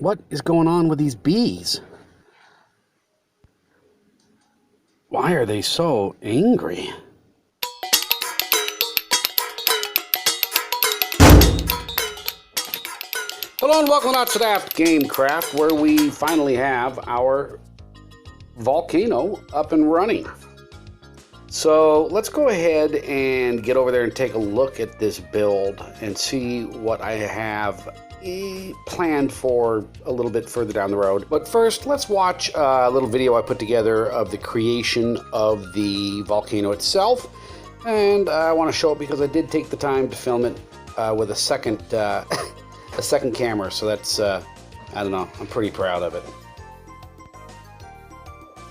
What is going on with these bees? Why are they so angry? Hello and welcome out to that Gamecraft, where we finally have our volcano up and running. So let's go ahead and get over there and take a look at this build and see what I have planned for a little bit further down the road. But first, let's watch a little video I put together of the creation of the volcano itself. And I want to show it because I did take the time to film it with a second a second camera. So that's, I don't know, I'm pretty proud of it.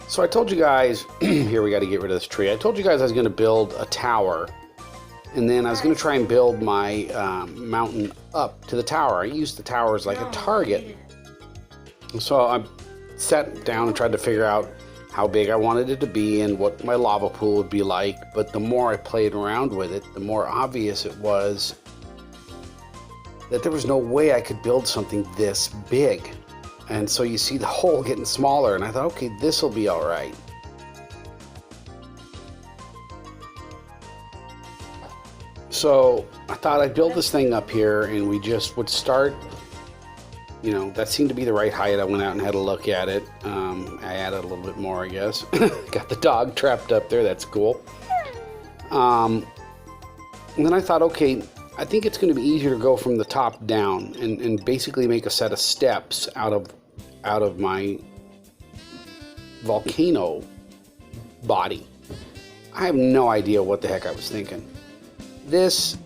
So I told you guys, here we got to get rid of this tree. I told you guys I was going to build a tower, and then I was going to try and build my mountain up to the tower. I used the tower as like a target. So I sat down and tried to figure out how big I wanted it to be and what my lava pool would be like. But the more I played around with it, the more obvious it was that there was no way I could build something this big. And so you see the hole getting smaller, and I thought, okay, this will be all right. So I thought I'd build this thing up here, and we just would start, you know, that seemed to be the right height. I went out and had a look at it. I added a little bit more, I guess. Got the dog trapped up there, that's cool. And then I thought, okay, I think it's going to be easier to go from the top down and basically make a set of steps out of my volcano body. I have no idea what the heck I was thinking. This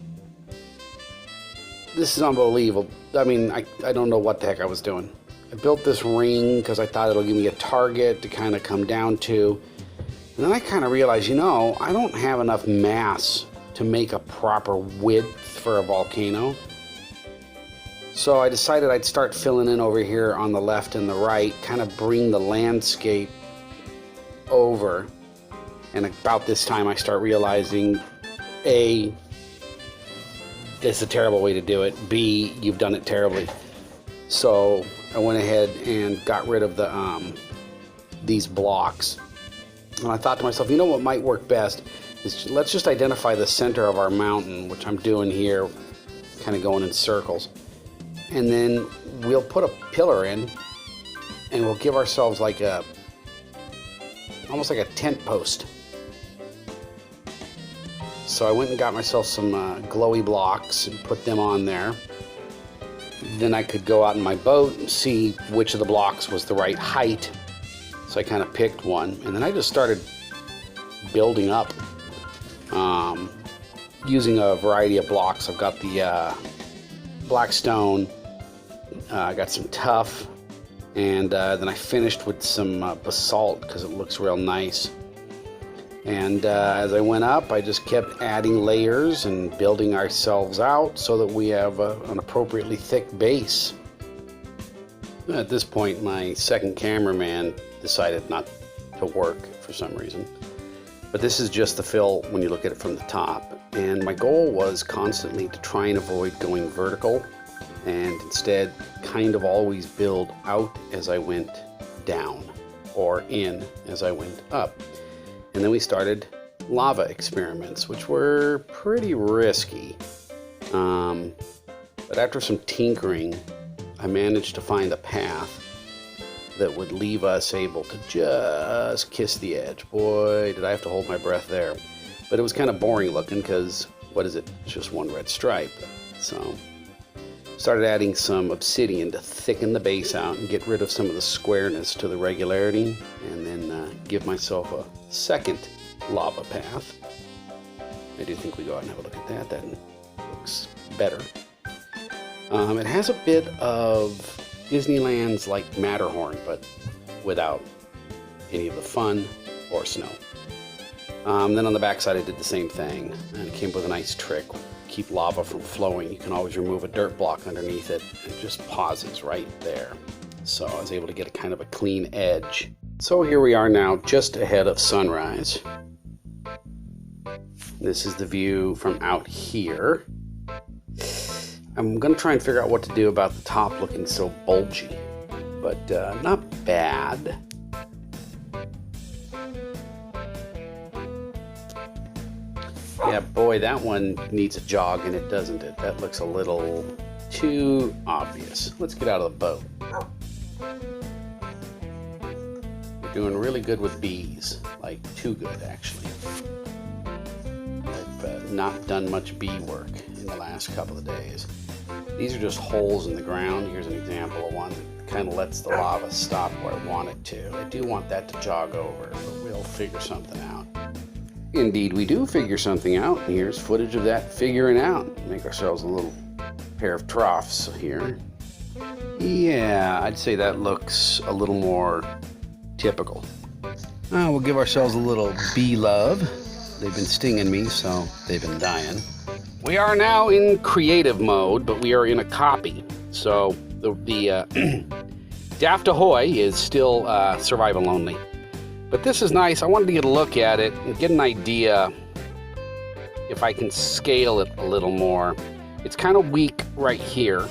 is unbelievable. I mean, I don't know what the heck I was doing. I built this ring because I thought it'll give me a target to kind of come down to. And then I kind of realized, you know, I don't have enough mass to make a proper width for a volcano. So I decided I'd start filling in over here on the left and the right, kind of bring the landscape over. And about this time I start realizing, A, it's a terrible way to do it. B, you've done it terribly. So I went ahead and got rid of the these blocks. And I thought to myself, you know what might work best is let's just identify the center of our mountain, which I'm doing here, kind of going in circles. And then we'll put a pillar in, and we'll give ourselves like almost like a tent post. So I went and got myself some glowy blocks and put them on there. Then I could go out in my boat and see which of the blocks was the right height. So I kind of picked one, and then I just started building up using a variety of blocks. I've got the black stone, I got some tuff, and then I finished with some basalt because it looks real nice. And as I went up, I just kept adding layers and building ourselves out so that we have an appropriately thick base. At this point, my second cameraman decided not to work for some reason. But this is just the fill when you look at it from the top. And my goal was constantly to try and avoid going vertical, and instead kind of always build out as I went down, or in as I went up. And then we started lava experiments, which were pretty risky. But after some tinkering, I managed to find a path that would leave us able to just kiss the edge. Boy, did I have to hold my breath there. But it was kind of boring looking because, what is it? It's just one red stripe. So started adding some obsidian to thicken the base out and get rid of some of the squareness to the regularity, and then give myself a second lava path. I do think we go out and have a look at that. That looks better. It has a bit of Disneyland's like Matterhorn, but without any of the fun or snow. Then on the back side I did the same thing, and it came with a nice trick. Keep lava from flowing. You can always remove a dirt block underneath it, and it just pauses right there. So I was able to get a kind of a clean edge. So here we are now, just ahead of sunrise. This is the view from out here. I'm going to try and figure out what to do about the top looking so bulgy. but not bad. Yeah, boy, that one needs a jog in it, doesn't it? That looks a little too obvious. Let's get out of the boat. We're doing really good with bees, like too good, actually. I've not done much bee work in the last couple of days. These are just holes in the ground. Here's an example of one that kind of lets the lava stop where I want it to. I do want that to jog over, but we'll figure something out. Indeed, we do figure something out. Here's footage of that figuring out. Make ourselves a little pair of troughs here. Yeah, I'd say that looks a little more typical. We'll give ourselves a little bee love. They've been stinging me, so they've been dying. We are now in creative mode, but we are in a copy. So the Daft Ahoy is still survival only. But this is nice. I wanted to get a look at it and get an idea if I can scale it a little more. It's kind of weak right here.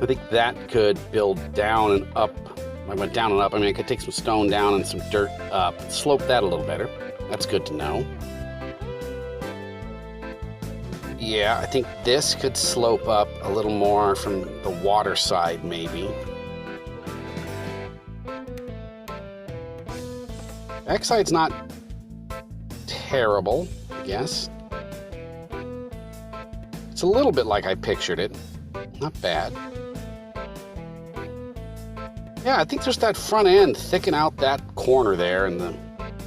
I think that could build down and up. I went down and up. I mean, I could take some stone down and some dirt up, slope that a little better. That's good to know. Yeah, I think this could slope up a little more from the water side, maybe. Backside's not terrible, I guess. It's a little bit like I pictured it. Not bad. Yeah, I think just that front end, thicken out that corner there and the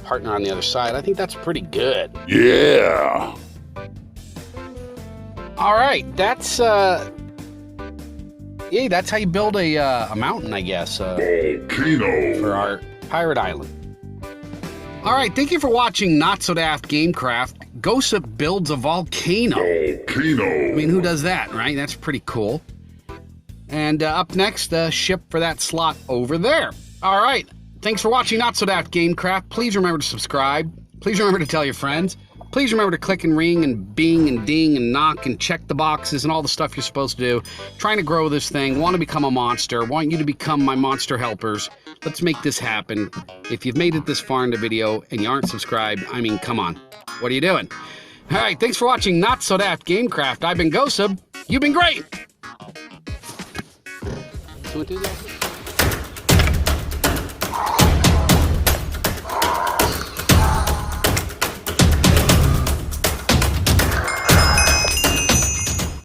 partner on the other side. I think that's pretty good. Yeah! All right, that's yeah, that's how you build a mountain, I guess. Volcano! For our pirate island. All right, thank you for watching Not So Daft Gamecraft. Gossip builds a volcano. Volcano! I mean, who does that, right? That's pretty cool. And up next, the ship for that slot over there. All right, thanks for watching Not So Daft Gamecraft. Please remember to subscribe. Please remember to tell your friends. Please remember to click and ring and bing and ding and knock and check the boxes and all the stuff you're supposed to do. Trying to grow this thing, want to become a monster, want you to become my monster helpers. Let's make this happen. If you've made it this far in the video and you aren't subscribed, I mean, come on. What are you doing? All right, thanks for watching Not So Daft Gamecraft. I've been Gossip. You've been great.